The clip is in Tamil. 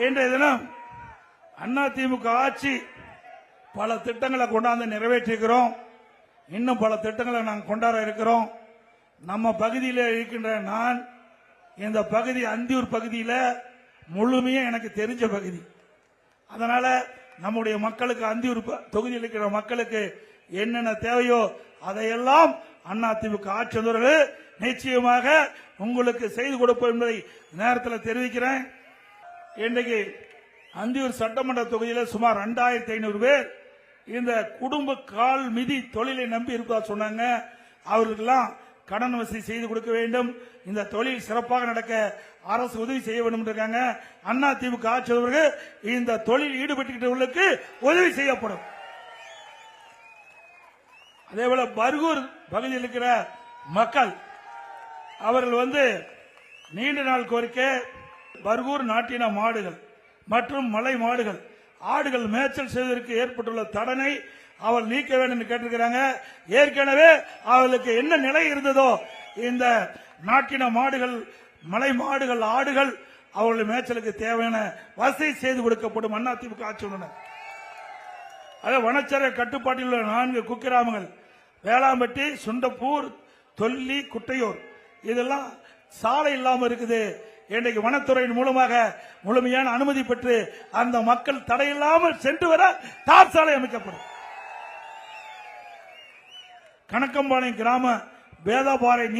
இன்றைய தினம் அதிமுக ஆட்சி பல திட்டங்களை கொண்டாந்து நிறைவேற்றிருக்கிறோம். இன்னும் பல திட்டங்களை நாங்கள் கொண்டாட இருக்கிறோம். நம்ம பகுதியில் இருக்கின்ற நான் இந்த பகுதி அந்தியூர் பகுதியில் முழுமையா எனக்கு தெரிஞ்ச பகுதி. அதனால நம்முடைய மக்களுக்கு அந்தியூர் தொகுதியில் இருக்கிற மக்களுக்கு என்னென்ன தேவையோ அதையெல்லாம் அதிமுக ஆட்சி வந்தவர்கள் நிச்சயமாக உங்களுக்கு செய்து கொடுப்போம் என்பதை நேரத்தில் தெரிவிக்கிறேன். இன்றைக்கு அந்தியூர் சட்டமன்ற தொகுதியில் சுமார் 2500 பேர் இந்த குடும்ப கால் மிதி தொழிலை நம்பி இருப்பதா சொன்னாங்க. அவர்களுக்கெல்லாம் கடன் வசதி செய்து கொடுக்க வேண்டும். இந்த தொழில் சிறப்பாக நடக்க அரசு உதவி செய்ய வேண்டும் இருக்காங்க. அதிமுக ஆட்சியவர்கள் இந்த தொழில் ஈடுபட்டுள்ளவர்களுக்கு உதவி செய்யப்படும். அதேபோல பர்கூர் பகுதியில் இருக்கிற மக்கள் அவர்கள் நீண்ட நாள் கோரிக்கை பர்கூர் நாட்டின மாடுகள் மற்றும் மலை மாடுகள் ஆடுகள் மேய்ச்சல் செய்வதற்கு ஏற்பட்டுள்ள தடனை அவர் நீக்க வேண்டும் என்று கேட்டிருக்கிறாங்க. ஏற்கனவே அவர்களுக்கு என்ன நிலை இருந்ததோ இந்த நாட்டின மாடுகள் மலை மாடுகள் ஆடுகள் அவர்கள் மேய்ச்சலுக்கு தேவையான வசதி செய்து கொடுக்கப்படும். அதிமுக ஆட்சியுடன் அதே வனச்சர கட்டுப்பாட்டில் உள்ள 4 குக்கிராமங்கள் வேளாம்பட்டி, சுண்டப்பூர், தொல்லி, குட்டையூர் இதெல்லாம் சாலை இல்லாமல் இருக்குது. இன்றைக்கு வனத்துறையின் மூலமாக முழுமையான அனுமதி பெற்று அந்த மக்கள் தடையில்லாமல் சென்று வர தார் சாலை அமைக்கப்படும். கணக்கம்பாளையம் கிராம வேதாபாறை நீர்